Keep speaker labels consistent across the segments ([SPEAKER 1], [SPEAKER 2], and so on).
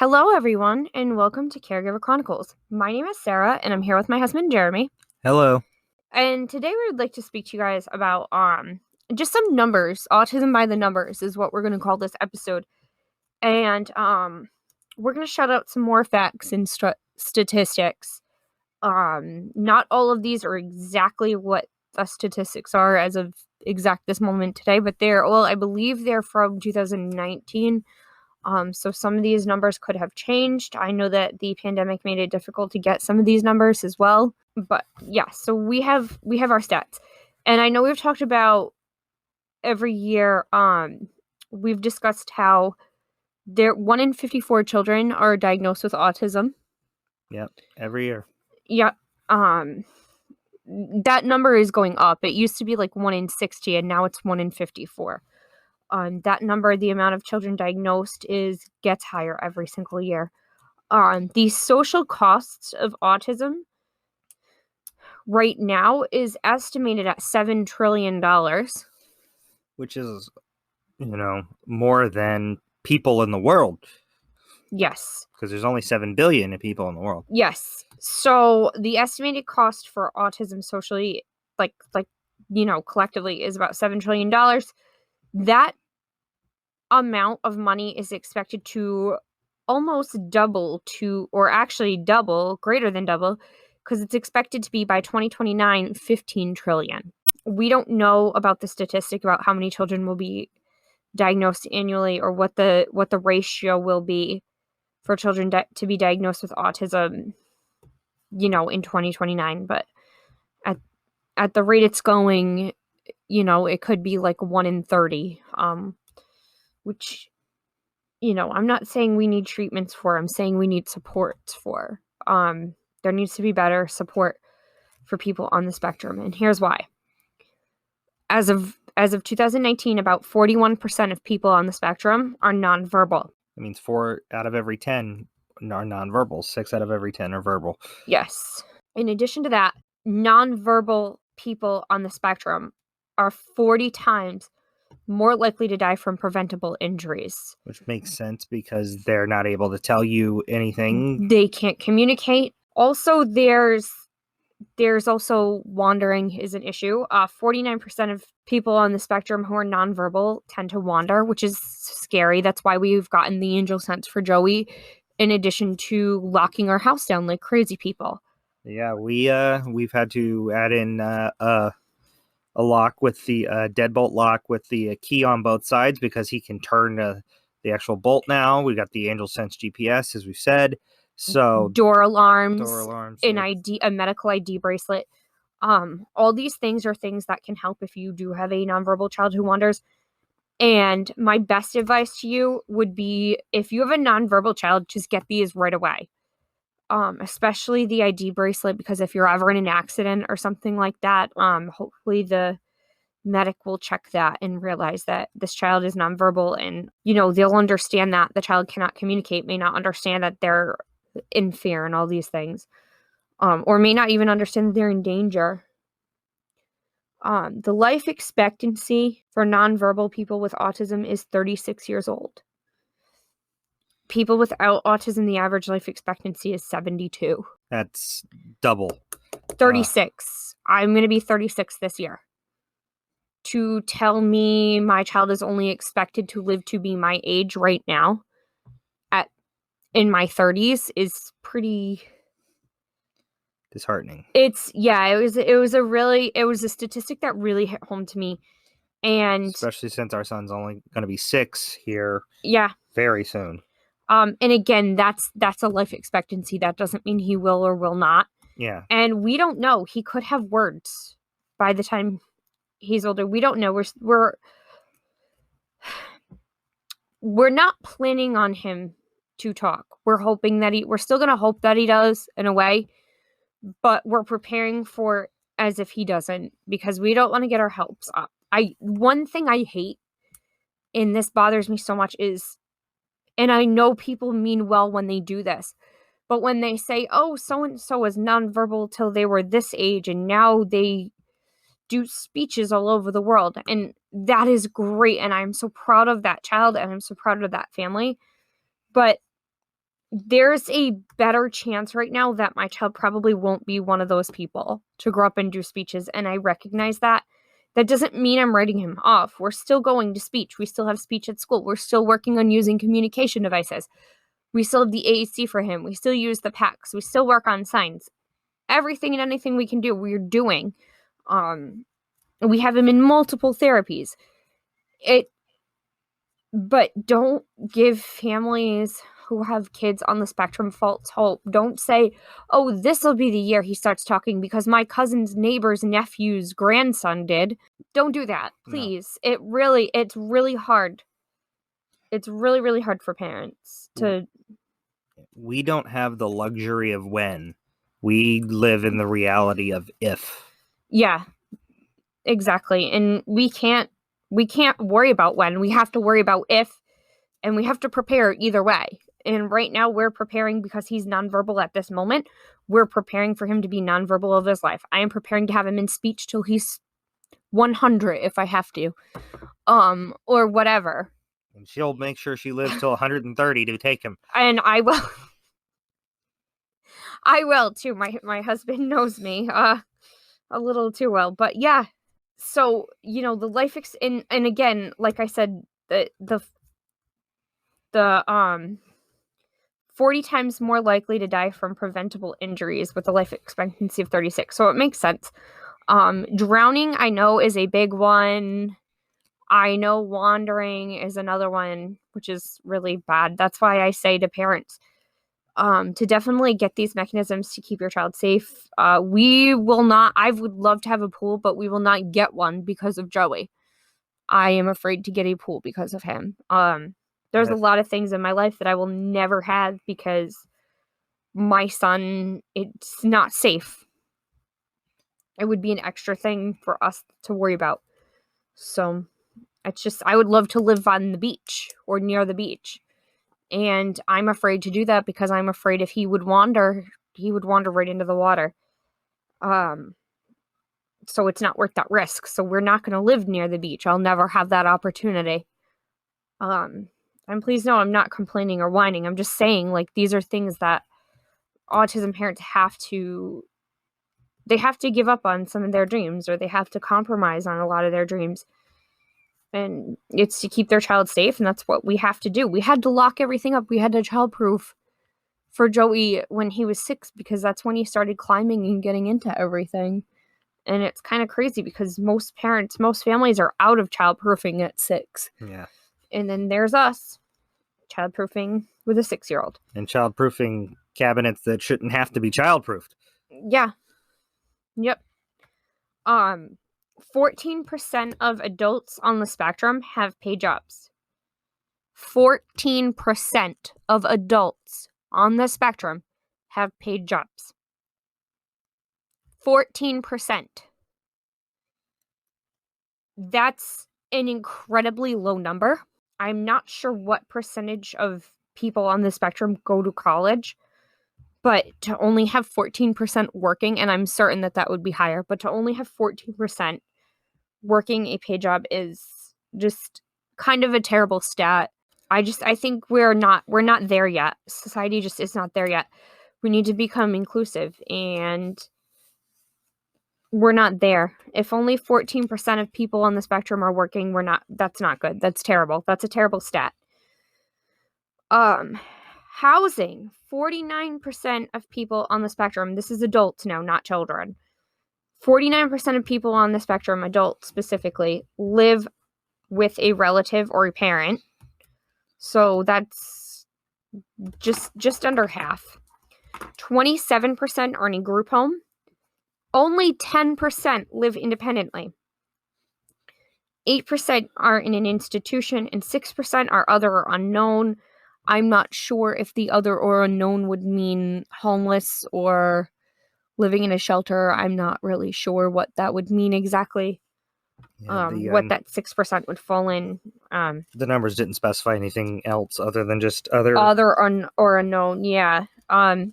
[SPEAKER 1] Hello, everyone, and welcome to Caregiver Chronicles. My name is Sarah, and I'm here with my husband, Jeremy.
[SPEAKER 2] Hello.
[SPEAKER 1] And today we would like to speak to you guys about just some numbers. Autism by the numbers is what we're going to call this episode. And we're going to shout out some more facts and statistics. Not all of these are exactly what the statistics are as of exact this moment today, but I believe they're from 2019. So some of these numbers could have changed. I know that the pandemic made it difficult to get some of these numbers as well. But yeah, so we have our stats. And I know we've talked about every year, we've discussed how 1 in 54 children are diagnosed with autism.
[SPEAKER 2] Yep, every year.
[SPEAKER 1] Yeah. That number is going up. It used to be like 1 in 60, and now it's 1 in 54. That number, the amount of children diagnosed gets higher every single year. The social costs of autism right now is estimated at $7 trillion.
[SPEAKER 2] Which is, more than people in the world.
[SPEAKER 1] Yes.
[SPEAKER 2] Because there's only 7 billion people in the world.
[SPEAKER 1] Yes. So the estimated cost for autism socially, collectively, is about $7 trillion. That amount of money is expected to almost double greater than double, because it's expected to be by 2029, 15 trillion. We don't know about the statistic about how many children will be diagnosed annually or what the ratio will be for children to be diagnosed with autism, in 2029. But at the rate it's going, it could be like 1 in 30, which, I'm not saying we need treatments for. I'm saying we need supports for. There needs to be better support for people on the spectrum, and here's why. As of 2019, about 41% of people on the spectrum are nonverbal.
[SPEAKER 2] That means 4 out of every 10 are nonverbal. 6 out of every 10 are verbal.
[SPEAKER 1] Yes. In addition to that, nonverbal people on the spectrum are 40 times more likely to die from preventable injuries.
[SPEAKER 2] Which makes sense because they're not able to tell you anything.
[SPEAKER 1] They can't communicate. Also, there's also wandering is an issue. 49% of people on the spectrum who are nonverbal tend to wander, which is scary. That's why we've gotten the angel sense for Joey, in addition to locking our house down like crazy people.
[SPEAKER 2] Yeah, we've had to add in a lock with the deadbolt lock with the key on both sides because he can turn the actual bolt now. We got the Angel Sense GPS, as we said. So
[SPEAKER 1] door alarms,
[SPEAKER 2] yeah.
[SPEAKER 1] a medical ID bracelet. All these things are things that can help if you do have a nonverbal child who wanders. And my best advice to you would be, if you have a nonverbal child, just get these right away. Especially the ID bracelet, because if you're ever in an accident or something like that, hopefully the medic will check that and realize that this child is nonverbal, and they'll understand that the child cannot communicate, may not understand that they're in fear and all these things, or may not even understand that they're in danger. The life expectancy for nonverbal people with autism is 36 years old. People without autism, the average life expectancy is 72.
[SPEAKER 2] That's double.
[SPEAKER 1] 36. I'm going to be 36 this year. To tell me my child is only expected to live to be my age right now, in my 30s, is pretty
[SPEAKER 2] disheartening.
[SPEAKER 1] It was a statistic that really hit home to me, and
[SPEAKER 2] especially since our son's only going to be 6 here.
[SPEAKER 1] Yeah.
[SPEAKER 2] Very soon.
[SPEAKER 1] And again, that's a life expectancy. That doesn't mean he will or will not.
[SPEAKER 2] Yeah.
[SPEAKER 1] And we don't know. He could have words by the time he's older. We don't know. We're not planning on him to talk. We're still going to hope that he does, in a way, but we're preparing for as if he doesn't, because we don't want to get our hopes up. One thing I hate, and this bothers me so much, is, and I know people mean well when they do this, but when they say, oh, so-and-so was nonverbal till they were this age, and now they do speeches all over the world, and that is great, and I'm so proud of that child, and I'm so proud of that family, but there's a better chance right now that my child probably won't be one of those people to grow up and do speeches, and I recognize that. That doesn't mean I'm writing him off. We're still going to speech. We still have speech at school. We're still working on using communication devices. We still have the AAC for him. We still use the PACs. We still work on signs. Everything and anything we can do, we're doing. We have him in multiple therapies. But don't give families who have kids on the spectrum false hope. Don't say, oh, this will be the year he starts talking because my cousin's neighbor's nephew's grandson did. Don't do that, please. No. It's really hard. It's really, really hard for parents to...
[SPEAKER 2] We don't have the luxury of when. We live in the reality of if.
[SPEAKER 1] Yeah, exactly. And we can't worry about when. We have to worry about if, and we have to prepare either way. And right now we're preparing because he's nonverbal at this moment. We're preparing for him to be nonverbal of his life. I am preparing to have him in speech till he's 100 if I have to. Or whatever.
[SPEAKER 2] And she'll make sure she lives till 130 to take him.
[SPEAKER 1] And I will. I will too. My husband knows me a little too well. But yeah. So, the life and again, like I said, the 40 times more likely to die from preventable injuries with a life expectancy of 36. So it makes sense. Drowning, I know, is a big one. I know wandering is another one, which is really bad. That's why I say to parents, to definitely get these mechanisms to keep your child safe. I would love to have a pool, but we will not get one because of Joey. I am afraid to get a pool because of him. There's a lot of things in my life that I will never have because my son, it's not safe. It would be an extra thing for us to worry about. So it's just, I would love to live on the beach or near the beach. And I'm afraid to do that because I'm afraid if he would wander right into the water. So it's not worth that risk. So we're not going to live near the beach. I'll never have that opportunity. And please know I'm not complaining or whining. I'm just saying, like, these are things that autism parents have to give up on some of their dreams, or they have to compromise on a lot of their dreams. And it's to keep their child safe, and that's what we have to do. We had to lock everything up. We had to childproof for Joey when he was 6 because that's when he started climbing and getting into everything. And it's kind of crazy because most families are out of childproofing at 6.
[SPEAKER 2] Yeah.
[SPEAKER 1] And then there's us, childproofing with a 6-year-old.
[SPEAKER 2] And childproofing cabinets that shouldn't have to be childproofed.
[SPEAKER 1] Yeah. Yep. 14% of adults on the spectrum have paid jobs. 14% of adults on the spectrum have paid jobs. 14%. That's an incredibly low number. I'm not sure what percentage of people on the spectrum go to college, but to only have 14% working, and I'm certain that would be higher, but to only have 14% working a paid job is just kind of a terrible stat. I think we're not there yet. Society just is not there yet. We need to become inclusive, and we're not there. If only 14% of people on the spectrum are working, that's not good. That's terrible. That's a terrible stat. Housing. 49% of people on the spectrum, this is adults now, not children. 49% of people on the spectrum, adults specifically, live with a relative or a parent. So that's just under half. 27% are in a group home. Only 10% live independently. 8% are in an institution, and 6% are other or unknown. I'm not sure if the other or unknown would mean homeless or living in a shelter. I'm not really sure what that would mean exactly. What that 6% would fall in.
[SPEAKER 2] The numbers didn't specify anything else other than just other
[SPEAKER 1] or unknown. Yeah. But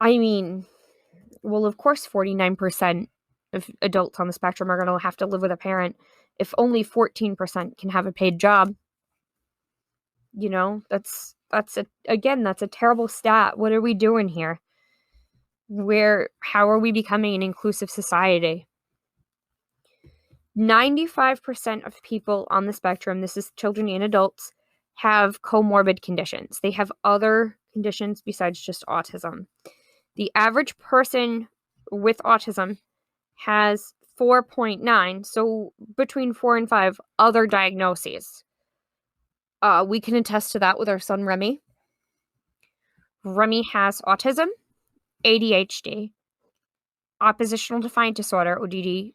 [SPEAKER 1] I mean, well, of course, 49% of adults on the spectrum are going to have to live with a parent. If only 14% can have a paid job, That's a terrible stat. What are we doing here? How are we becoming an inclusive society? 95% of people on the spectrum, this is children and adults, have comorbid conditions. They have other conditions besides just autism. The average person with autism has 4.9, so between 4 and 5 other diagnoses. We can attest to that with our son Remy. Remy has autism, ADHD, oppositional defiant disorder, ODD,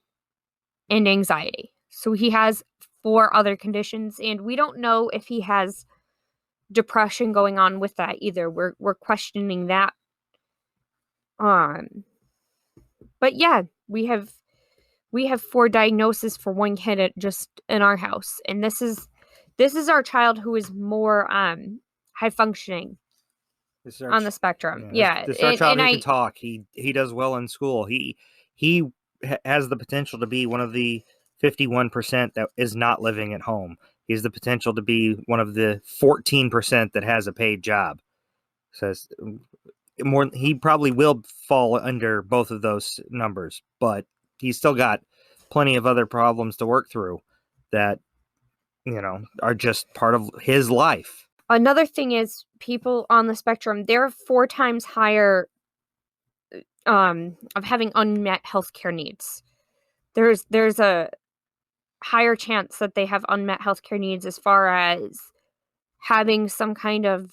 [SPEAKER 1] and anxiety. So he has 4 other conditions, and we don't know if he has depression going on with that either. We're questioning that. But yeah, we have 4 diagnoses for one kid just in our house, and this is our child who is more high functioning on the spectrum. Yeah,
[SPEAKER 2] this is our child
[SPEAKER 1] and
[SPEAKER 2] who can talk. He does well in school. He has the potential to be one of the 51% that is not living at home. He has the potential to be one of the 14% that has a paid job. Says more. He probably will fall under both of those numbers, but he's still got plenty of other problems to work through that are just part of his life.
[SPEAKER 1] Another thing is people on the spectrum, they're 4 times higher of having unmet healthcare needs. There's a higher chance that they have unmet healthcare needs as far as having some kind of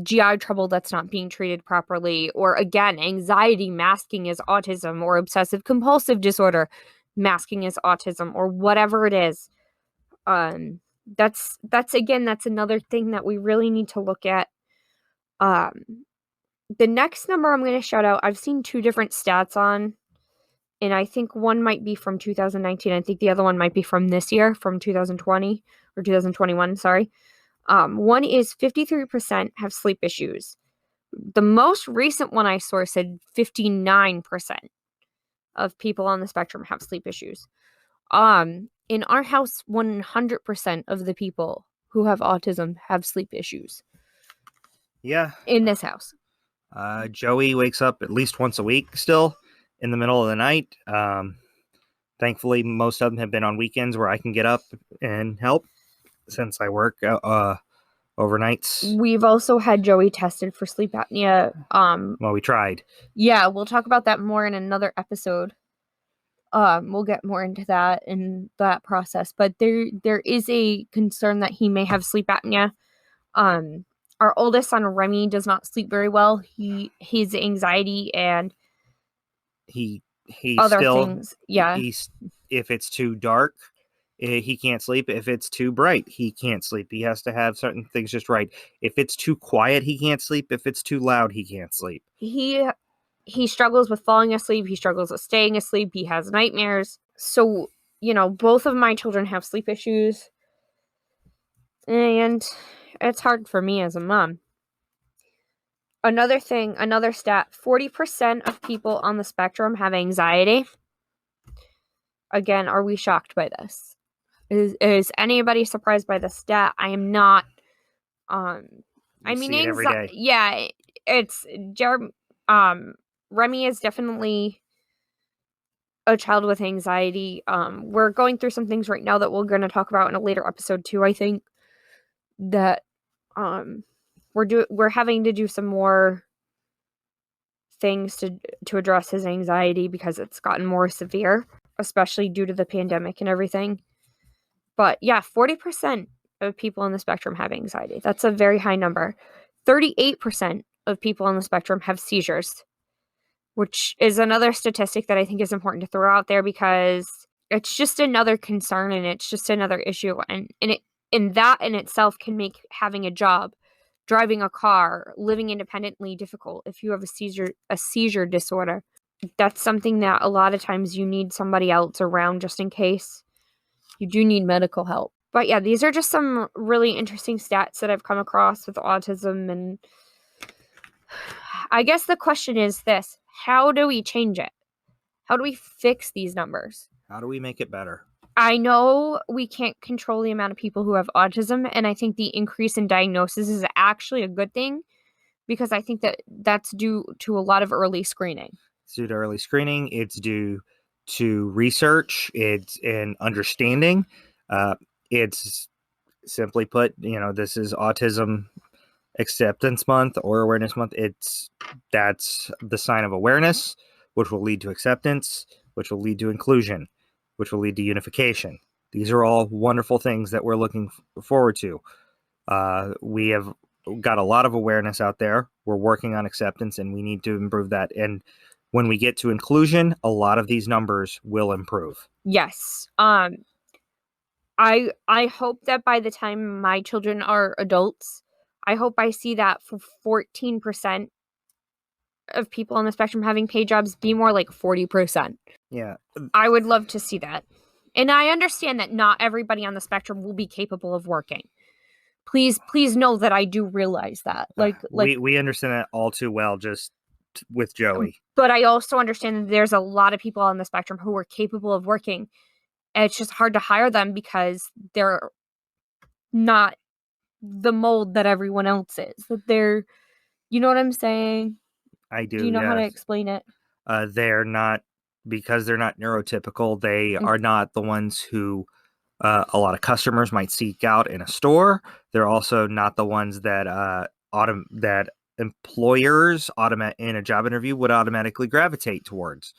[SPEAKER 1] GI trouble that's not being treated properly, or again, anxiety masking as autism, or obsessive compulsive disorder masking as autism, or whatever it is. That's another thing that we really need to look at. The next number I'm going to shout out, I've seen 2 different stats on, and I think one might be from 2019. I think the other one might be from this year, from 2020 or 2021, sorry. One is 53% have sleep issues. The most recent one I saw said 59% of people on the spectrum have sleep issues. In our house, 100% of the people who have autism have sleep issues.
[SPEAKER 2] Yeah.
[SPEAKER 1] In this house.
[SPEAKER 2] Joey wakes up at least once a week still in the middle of the night. Thankfully, most of them have been on weekends where I can get up and help since I work overnights.
[SPEAKER 1] We've also had Joey tested for sleep apnea.
[SPEAKER 2] Well, we tried.
[SPEAKER 1] Yeah, we'll talk about that more in another episode. We'll get more into that in that process, but there is a concern that he may have sleep apnea. Our oldest son Remy does not sleep very well. His anxiety and
[SPEAKER 2] he
[SPEAKER 1] other
[SPEAKER 2] still,
[SPEAKER 1] things. Yeah.
[SPEAKER 2] If it's too dark, he can't sleep. If it's too bright, he can't sleep. He has to have certain things just right. If it's too quiet, he can't sleep. If it's too loud, he can't sleep.
[SPEAKER 1] He struggles with falling asleep. He struggles with staying asleep. He has nightmares. So, both of my children have sleep issues. And it's hard for me as a mom. Another stat, 40% of people on the spectrum have anxiety. Again, are we shocked by this? Is anybody surprised by the stat? I am not.
[SPEAKER 2] See it every day.
[SPEAKER 1] Yeah, it's Remy is definitely a child with anxiety. We're going through some things right now that we're going to talk about in a later episode too. I think that we're having to do some more things to address his anxiety because it's gotten more severe, especially due to the pandemic and everything. But yeah, 40% of people on the spectrum have anxiety. That's a very high number. 38% of people on the spectrum have seizures, which is another statistic that I think is important to throw out there because it's just another concern and it's just another issue. And that in itself can make having a job, driving a car, living independently difficult if you have a seizure disorder. That's something that a lot of times you need somebody else around just in case. You do need medical help. But yeah, these are just some really interesting stats that I've come across with autism. And I guess the question is this: how do we change it? How do we fix these numbers?
[SPEAKER 2] How do we make it better?
[SPEAKER 1] I know we can't control the amount of people who have autism, and I think the increase in diagnosis is actually a good thing because I think that that's due to a lot of early screening.
[SPEAKER 2] It's due to early screening. It's due to research. It's in understanding. It's simply put, this is Autism Acceptance Month or Awareness Month. That's the sign of awareness, which will lead to acceptance, which will lead to inclusion, which will lead to unification. These are all wonderful things that we're looking forward to. We have got a lot of awareness out there. We're working on acceptance, and we need to improve that. And when we get to inclusion, a lot of these numbers will improve.
[SPEAKER 1] Yes. I hope that by the time my children are adults, I hope I see that for 14% of people on the spectrum having paid jobs be more like 40%.
[SPEAKER 2] Yeah.
[SPEAKER 1] I would love to see that. And I understand that not everybody on the spectrum will be capable of working. Please know that I do realize that.
[SPEAKER 2] We understand that all too well just with Joey.
[SPEAKER 1] But I also understand that there's a lot of people on the spectrum who are capable of working. And it's just hard to hire them because they're not the mold that everyone else is. That they're, you know what I'm saying?
[SPEAKER 2] I do.
[SPEAKER 1] Do you know how to
[SPEAKER 2] yes.
[SPEAKER 1] explain it?
[SPEAKER 2] They're not, because they're not neurotypical, they are not the ones who a lot of customers might seek out in a store. They're also not the ones that that employers in a job interview would automatically gravitate towards.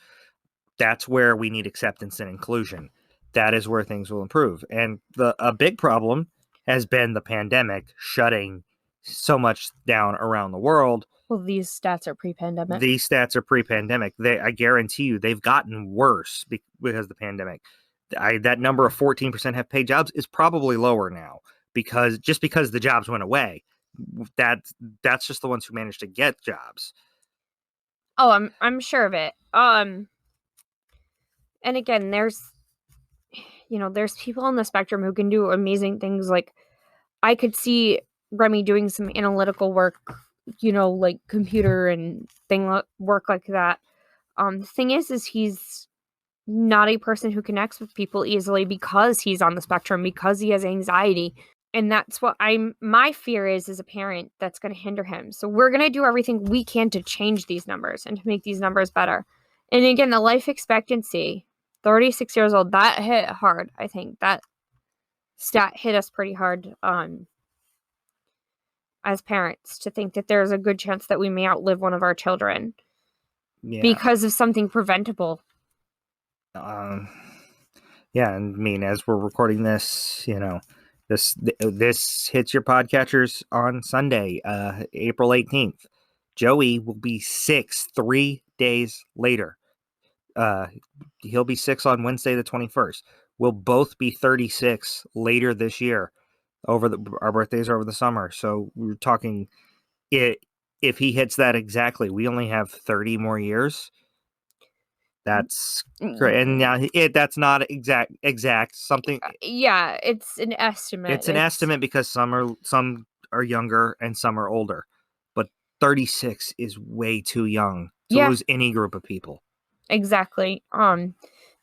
[SPEAKER 2] That's where we need acceptance and inclusion. That is where things will improve. And a big problem has been the pandemic shutting so much down around the world.
[SPEAKER 1] Well, these stats are pre-pandemic.
[SPEAKER 2] These stats are pre-pandemic. I guarantee you they've gotten worse because of the pandemic. That number of 14% have paid jobs is probably lower now because the jobs went away. That's just the ones who managed to get jobs.
[SPEAKER 1] Oh, I'm sure of it. And again, there's people on the spectrum who can do amazing things. Like I could see Remy doing some analytical work, like computer and work like that. The thing is he's not a person who connects with people easily because he's on the spectrum, because he has anxiety. And that's what my fear is as a parent that's going to hinder him. So we're going to do everything we can to change these numbers and to make these numbers better. And again, the life expectancy, 36 years old, that hit hard. I think that stat hit us pretty hard as parents, to think that there's a good chance that we may outlive one of our children because of something preventable.
[SPEAKER 2] Yeah, and I mean, as we're recording this, this hits your podcatchers on Sunday, April 18th. Joey will be 6 3 days later. He'll be 6 on Wednesday the 21st. We'll both be 36 later this year. Our birthdays are over the summer, so we're talking if he hits that exactly, we only have 30 more years. That's great. And now that's not exact something.
[SPEAKER 1] Yeah, it's an estimate.
[SPEAKER 2] It's an estimate because some are younger and some are older. But 36 is way too young to lose any group of people.
[SPEAKER 1] Exactly. And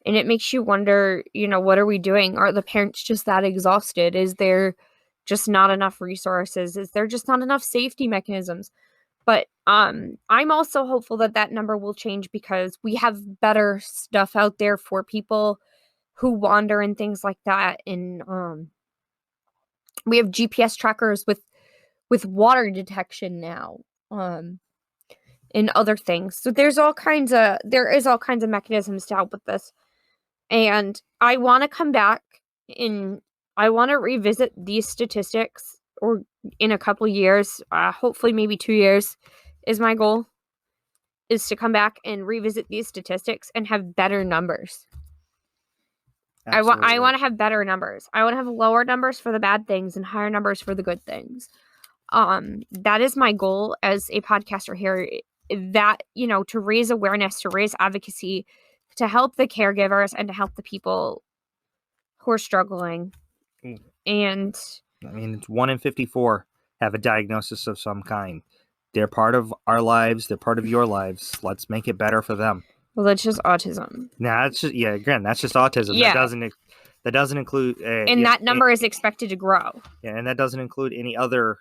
[SPEAKER 1] it makes you wonder, what are we doing? Are the parents just that exhausted? Is there just not enough resources? Is there just not enough safety mechanisms? But I'm also hopeful that number will change because we have better stuff out there for people who wander and things like that. And we have GPS trackers with water detection now, and other things. So there is all kinds of mechanisms to help with this. And I want to come back and I want to revisit these statistics, or in a couple years, hopefully maybe 2 years is my goal, is to come back and revisit these statistics and have better numbers. I want to have better numbers. I want to have lower numbers for the bad things and higher numbers for the good things. That is my goal as a podcaster here, that, to raise awareness, to raise advocacy, to help the caregivers and to help the people who are struggling. And
[SPEAKER 2] I mean, it's 1 in 54 have a diagnosis of some kind. They're part of our lives. They're part of your lives. Let's make it better for them.
[SPEAKER 1] Well, that's just autism.
[SPEAKER 2] Nah, that's just, again, that's just autism.
[SPEAKER 1] Yeah.
[SPEAKER 2] That doesn't include,
[SPEAKER 1] and that number is expected to grow.
[SPEAKER 2] Yeah, and that doesn't include any other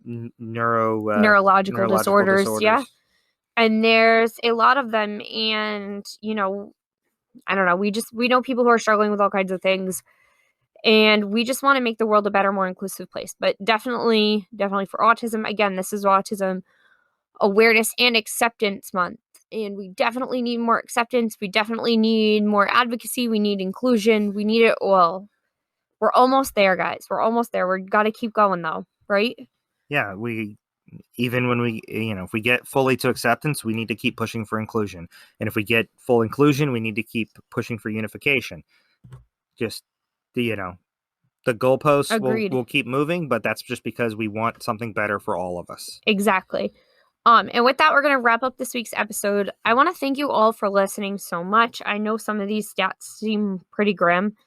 [SPEAKER 1] neurological disorders. Yeah, and there's a lot of them, and I don't know. We know people who are struggling with all kinds of things, and we just want to make the world a better, more inclusive place. But definitely for autism, again, this is Autism Awareness and Acceptance Month. And we definitely need more acceptance. We definitely need more advocacy. We need inclusion. We need it all. We're almost there, guys. We're almost there. We've got to keep going, though, right?
[SPEAKER 2] Yeah, even when we, if we get fully to acceptance, we need to keep pushing for inclusion. And if we get full inclusion, we need to keep pushing for unification. Just, the goalposts will keep moving, but that's just because we want something better for all of us.
[SPEAKER 1] Exactly. And with that, we're going to wrap up this week's episode. I want to thank you all for listening so much. I know some of these stats seem pretty grim.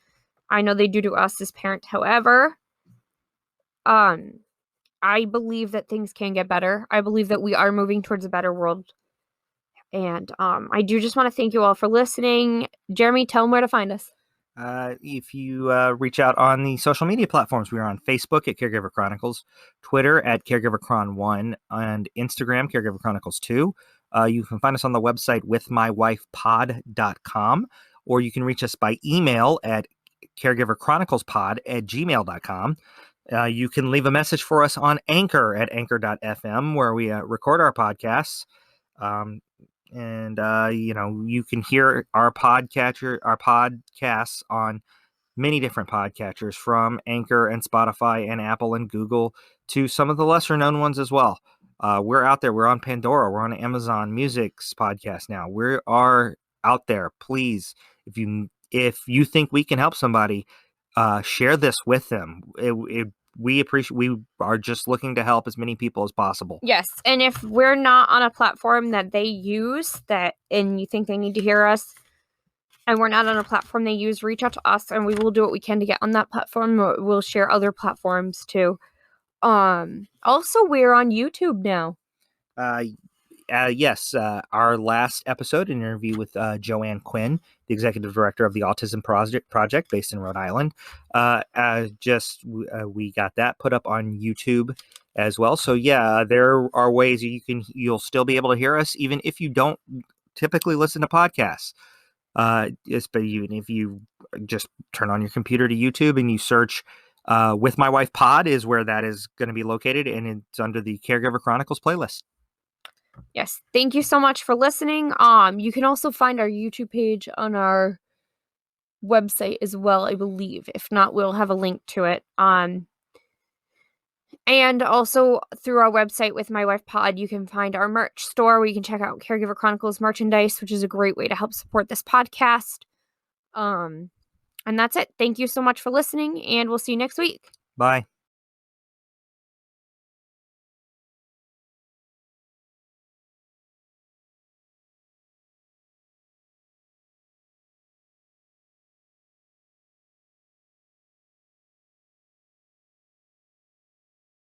[SPEAKER 1] I know they do to us as parents. However, I believe that things can get better. I believe that we are moving towards a better world. And I do just want to thank you all for listening. Jeremy, tell them where to find us.
[SPEAKER 2] If you reach out on the social media platforms, we are on Facebook at Caregiver Chronicles, Twitter at CaregiverChron1, and Instagram, Caregiver Chronicles 2. You can find us on the website withmywifepod.com, or you can reach us by email at caregiverchroniclespod@gmail.com. You can leave a message for us on Anchor at anchor.fm, where we record our podcasts. And you can hear our podcasts on many different podcatchers, from Anchor and Spotify and Apple and Google to some of the lesser known ones as well. We're out there. We're on Pandora. We're on Amazon Music's podcast now. We are out there. Please, if you think we can help somebody, share this with them. We are just looking to help as many people as possible.
[SPEAKER 1] Yes, and if we're not on a platform that they use, and you think they need to hear us, and we're not on a platform they use, reach out to us, and we will do what we can to get on that platform. We'll share other platforms too. Also, we're on YouTube now.
[SPEAKER 2] Yes, our last episode, an interview with Joanne Quinn, the executive director of the Autism Project based in Rhode Island. We got that put up on YouTube as well. So yeah, there are ways you'll still be able to hear us even if you don't typically listen to podcasts. But even if you just turn on your computer to YouTube and you search With My Wife Pod, is where that is going to be located, and it's under the Caregiver Chronicles playlist.
[SPEAKER 1] Yes, thank you so much for listening. You can also find our YouTube page on our website as well, I believe. If not, we'll have a link to it. And also through our website With My Wife Pod, you can find our merch store where you can check out Caregiver Chronicles merchandise, which is a great way to help support this podcast. And that's it. Thank you so much for listening, and we'll see you next week.
[SPEAKER 2] Bye.